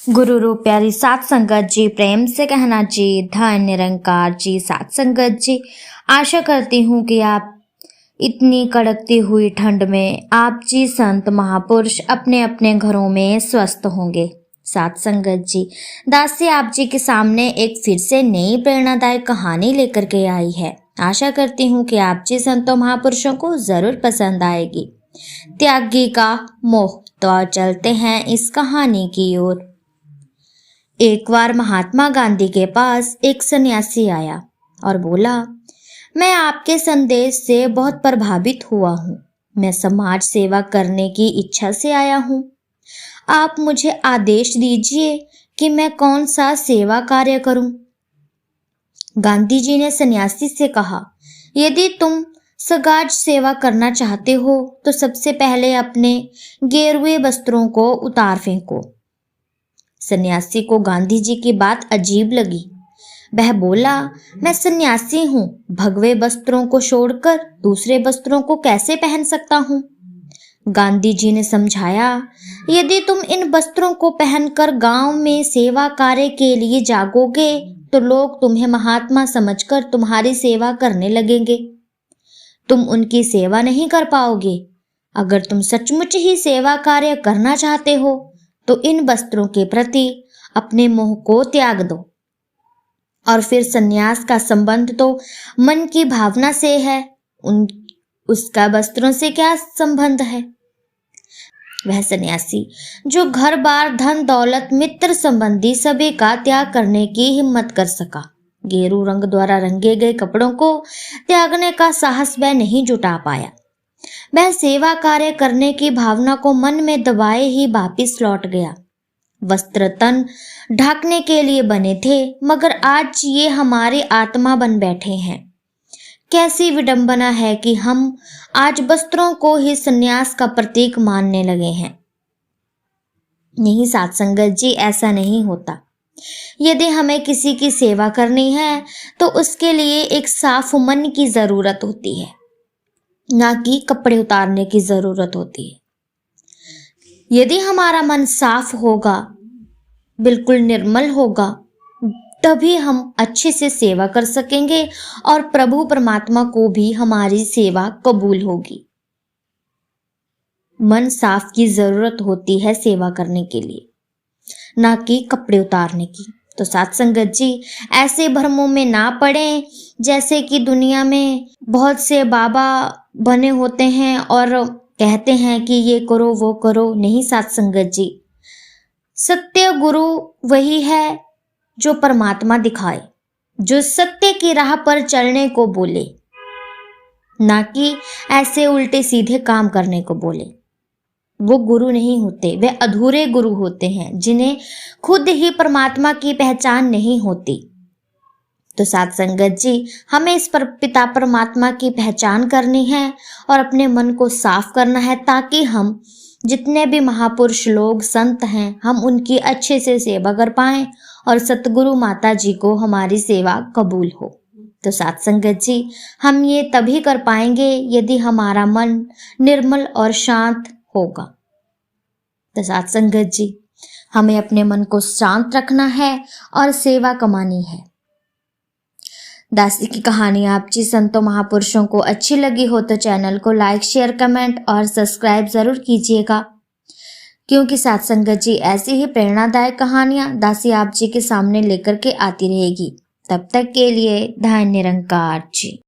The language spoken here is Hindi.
गुरु रूप प्यारी सात संगत जी, प्रेम से कहना जी, धन निरंकार जी। सात संगत जी, आशा करती हूँ कि आप इतनी कड़कती हुई ठंड में आप जी संत महापुरुष अपने अपने घरों में स्वस्थ होंगे। सात संगत जी, दासी आप जी के सामने एक फिर से नई प्रेरणादायक कहानी लेकर के आई है। आशा करती हूँ कि आप जी संतों महापुरुषों को जरूर पसंद आएगी। त्यागी का मोह। तो चलते हैं इस कहानी की ओर। एक बार महात्मा गांधी के पास एक सन्यासी आया और बोला, मैं आपके संदेश से बहुत प्रभावित हुआ हूँ। मैं समाज सेवा करने की इच्छा से आया हूँ। आप मुझे आदेश दीजिए कि मैं कौन सा सेवा कार्य करूं। गांधी जी ने सन्यासी से कहा, यदि तुम समाज सेवा करना चाहते हो तो सबसे पहले अपने गेरुए वस्त्रों को उतार फेंको। सन्यासी को गांधी जी की बात अजीब लगी। वह बोला, मैं सन्यासी हूँ, भगवे वस्त्रों को छोड़कर दूसरे वस्त्रों को कैसे पहन सकता हूँ। गांधी जी ने समझाया, यदि तुम इन वस्त्रों को पहनकर गांव में सेवा कार्य के लिए जागोगे तो लोग तुम्हें महात्मा समझकर तुम्हारी सेवा करने लगेंगे। तुम उनकी सेवा नहीं कर पाओगे। अगर तुम सचमुच ही सेवा कार्य करना चाहते हो तो इन वस्त्रों के प्रति अपने मोह को त्याग दो। और फिर सन्यास का संबंध तो मन की भावना से है, उसका वस्त्रों से क्या संबंध है। वह सन्यासी जो घर बार धन दौलत मित्र संबंधी सभी का त्याग करने की हिम्मत कर सका, गेरू रंग द्वारा रंगे गए कपड़ों को त्यागने का साहस वह नहीं जुटा पाया। वह सेवा कार्य करने की भावना को मन में दबाए ही वापिस लौट गया। वस्त्र तन ढकने के लिए बने थे, मगर आज ये हमारी आत्मा बन बैठे हैं। कैसी विडंबना है कि हम आज वस्त्रों को ही संन्यास का प्रतीक मानने लगे हैं। नहीं सात संगत जी, ऐसा नहीं होता। यदि हमें किसी की सेवा करनी है तो उसके लिए एक साफ मन की जरूरत होती है, ना कि कपड़े उतारने की जरूरत होती है। यदि हमारा मन साफ होगा, बिल्कुल निर्मल होगा, तभी हम अच्छे से सेवा कर सकेंगे और प्रभु परमात्मा को भी हमारी सेवा कबूल होगी। मन साफ की जरूरत होती है सेवा करने के लिए, ना कि कपड़े उतारने की। तो सात संगत जी, ऐसे भ्रमों में ना पड़ें जैसे कि दुनिया में बहुत से बाबा बने होते हैं और कहते हैं कि ये करो वो करो। नहीं सात संगत जी, सत्य गुरु वही है जो परमात्मा दिखाए, जो सत्य की राह पर चलने को बोले, ना कि ऐसे उल्टे सीधे काम करने को बोले। वो गुरु नहीं होते, वे अधूरे गुरु होते हैं जिन्हें खुद ही परमात्मा की पहचान नहीं होती। तो सात संगत जी, हमें इस पिता परमात्मा की पहचान करनी है और अपने मन को साफ करना है, ताकि हम जितने भी महापुरुष लोग संत हैं, हम उनकी अच्छे से सेवा कर पाएं और सतगुरु माता जी को हमारी सेवा कबूल हो। तो सात संगत जी, हम ये तभी कर पाएंगे यदि हमारा मन निर्मल और शांत होगा। तो सात संगत जी, हमें अपने मन को शांत रखना है और सेवा कमानी है। दासी की कहानी आप जी संतों महापुरुषों को अच्छी लगी हो तो चैनल को लाइक शेयर कमेंट और सब्सक्राइब जरूर कीजिएगा, क्योंकि सात संगत जी ऐसी ही प्रेरणादायक कहानियां दासी आप जी के सामने लेकर के आती रहेगी। तब तक के लिए धन निरंकार जी।